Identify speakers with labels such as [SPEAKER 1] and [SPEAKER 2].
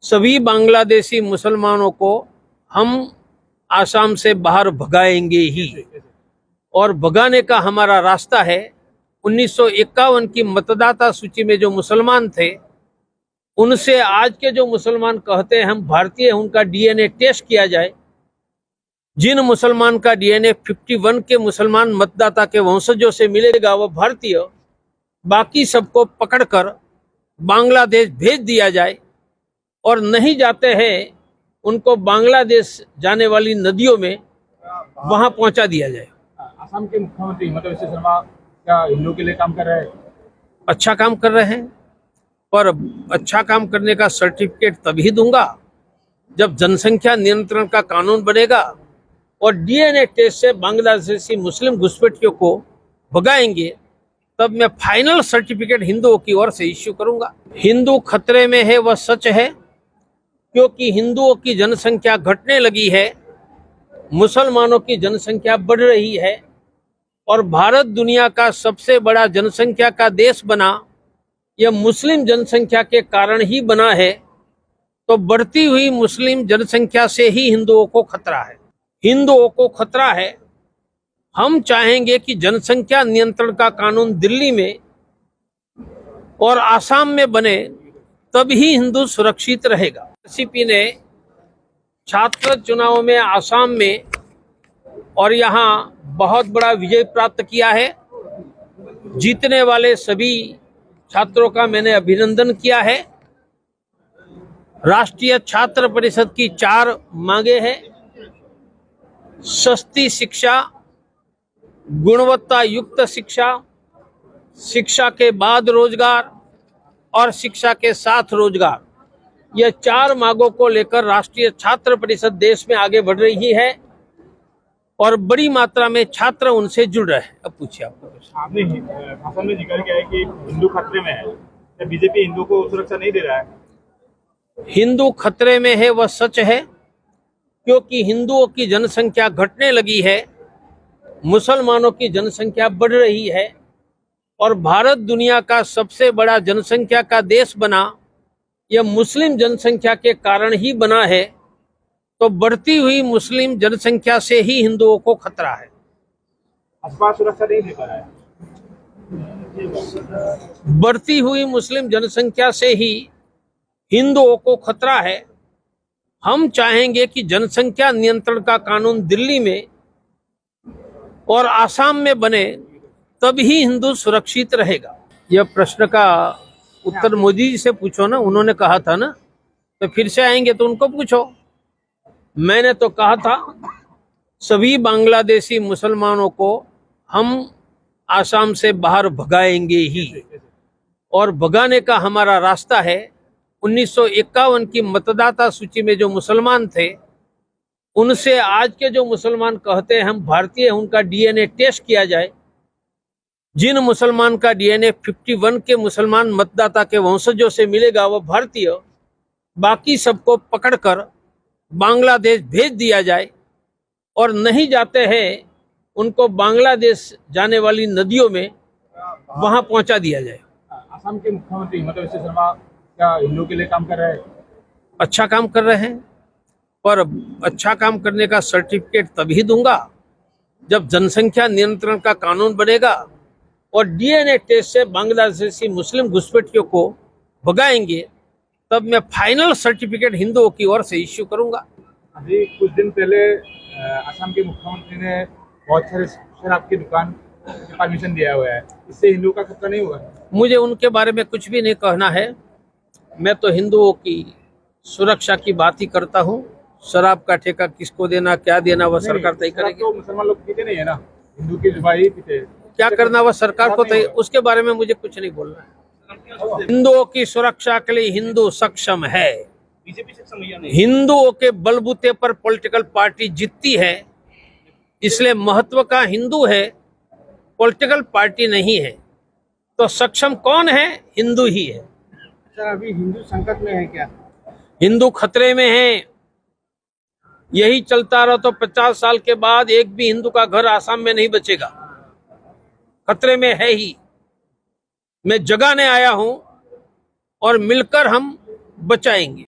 [SPEAKER 1] सभी बांग्लादेशी मुसलमानों को हम आसाम से बाहर भगाएंगे ही, और भगाने का हमारा रास्ता है 1951 की मतदाता सूची में जो मुसलमान थे उनसे आज के जो मुसलमान कहते हैं हम भारतीय हैं, उनका डीएनए टेस्ट किया जाए। जिन मुसलमान का डीएनए 51 के मुसलमान मतदाता के वंशजों से मिलेगा वो भारतीय, बाकी सबको पकड़कर बांग्लादेश भेज दिया जाए, और नहीं जाते हैं उनको बांग्लादेश जाने वाली नदियों में वहां पहुंचा दिया जाए।
[SPEAKER 2] असम के मुख्यमंत्री हिमंता बिस्वा शर्मा क्या हिंदुओं के लिए काम कर रहे हैं?
[SPEAKER 1] अच्छा काम कर रहे हैं, पर अच्छा काम करने का सर्टिफिकेट तभी दूंगा जब जनसंख्या नियंत्रण का कानून बनेगा और डीएनए टेस्ट से बांग्लादेशी मुस्लिम घुसपैठियों को भगाएंगे, तब मैं फाइनल सर्टिफिकेट हिंदुओं की ओर से इश्यू करूंगा। हिंदू खतरे में है वह सच है, क्योंकि हिंदुओं की जनसंख्या घटने लगी है, मुसलमानों की जनसंख्या बढ़ रही है, और भारत दुनिया का सबसे बड़ा जनसंख्या का देश बना यह मुस्लिम जनसंख्या के कारण ही बना है। तो बढ़ती हुई मुस्लिम जनसंख्या से ही हिंदुओं को खतरा है। हिंदुओं को खतरा है। हम चाहेंगे कि जनसंख्या नियंत्रण का कानून दिल्ली में और आसाम में बने, तभी हिंदू सुरक्षित रहेगा। एनसीपी ने छात्र चुनाव में आसाम में और यहाँ बहुत बड़ा विजय प्राप्त किया है। जीतने वाले सभी छात्रों का मैंने अभिनंदन किया है। राष्ट्रीय छात्र परिषद की 4 मांगे हैं: सस्ती शिक्षा, गुणवत्ता युक्त शिक्षा, शिक्षा के बाद रोजगार और शिक्षा के साथ रोजगार। यह 4 मांगों को लेकर राष्ट्रीय छात्र परिषद देश में आगे बढ़ रही है और बड़ी मात्रा में छात्र उनसे जुड़ रहे हैं। अब पूछिए आपको।
[SPEAKER 2] आपने भाषण में जिक्र किया है कि हिंदू खतरे में है, बीजेपी हिंदू को सुरक्षा नहीं दे रहा है।
[SPEAKER 1] हिंदू खतरे में है वह सच है, क्योंकि हिंदुओं की जनसंख्या घटने लगी है, मुसलमानों की जनसंख्या बढ़ रही है, और भारत दुनिया का सबसे बड़ा जनसंख्या का देश बना यह मुस्लिम जनसंख्या के कारण ही बना है। तो बढ़ती हुई मुस्लिम जनसंख्या से ही हिंदुओं को खतरा है।
[SPEAKER 2] सुरक्षा नहीं दे पा रहा है।
[SPEAKER 1] बढ़ती हुई मुस्लिम जनसंख्या से ही हिंदुओं को खतरा है। हम चाहेंगे कि जनसंख्या नियंत्रण का कानून दिल्ली में और आसाम में बने, तभी हिंदू सुरक्षित रहेगा। यह प्रश्न का उत्तर मोदी जी से पूछो ना, उन्होंने कहा था ना, तो फिर से आएंगे तो उनको पूछो। मैंने तो कहा था सभी बांग्लादेशी मुसलमानों को हम आसाम से बाहर भगाएंगे ही, और भगाने का हमारा रास्ता है 1951 की मतदाता सूची में जो मुसलमान थे उनसे आज के जो मुसलमान कहते हैं हम भारतीय हैं, उनका डीएनए टेस्ट किया जाए। जिन मुसलमान का डीएनए 51 के मुसलमान मतदाता के वंशजों से मिलेगा वो भारतीय, बाकी सबको पकड़कर बांग्लादेश भेज दिया जाए, और नहीं जाते हैं उनको बांग्लादेश जाने वाली नदियों में वहां पहुंचा दिया जाए।
[SPEAKER 2] असम के मुख्यमंत्री हिमंता बिस्वा शर्मा क्या हिंदुओं के लिए काम कर रहे हैं?
[SPEAKER 1] अच्छा काम कर रहे हैं, पर अच्छा काम करने का सर्टिफिकेट तभी दूंगा जब जनसंख्या नियंत्रण का कानून बनेगा और डीएनए टेस्ट से बांग्लादेशी मुस्लिम घुसपैठियों को भगाएंगे, तब मैं फाइनल सर्टिफिकेट हिंदुओं की ओर से इश्यू करूंगा।
[SPEAKER 2] अभी कुछ दिन पहले असम के मुख्यमंत्री ने बहुत सारे शराब की दुकान परमिशन दिया हुआ है, इससे हिंदुओं का खतरा नहीं हुआ? मुझे
[SPEAKER 1] उनके बारे में कुछ भी नहीं कहना है। मैं तो हिंदुओं की सुरक्षा की बात ही करता हूँ। शराब का ठेका किसको देना, क्या देना, वह सरकार तय करेगी।
[SPEAKER 2] तो मुसलमान लोग पीते नहीं है ना, हिंदू की जुबानी पीते। क्या
[SPEAKER 1] करना वह सरकार को तय, उसके बारे में मुझे कुछ नहीं बोलना है। हिंदुओं की सुरक्षा के लिए हिंदू सक्षम है।
[SPEAKER 2] बीजेपी सक्षम है।
[SPEAKER 1] हिंदुओं के बलबूते पर पॉलिटिकल पार्टी जीतती है, इसलिए महत्व का हिंदू है, पॉलिटिकल पार्टी नहीं है। तो सक्षम कौन है? हिंदू ही है।
[SPEAKER 2] सर, अभी हिंदू संकट में है क्या?
[SPEAKER 1] हिंदू खतरे में है। यही चलता रहा तो 50 साल के बाद एक भी हिंदू का घर आसाम में नहीं बचेगा। खतरे में है ही। मैं जगाने आया हूं और मिलकर हम बचाएंगे।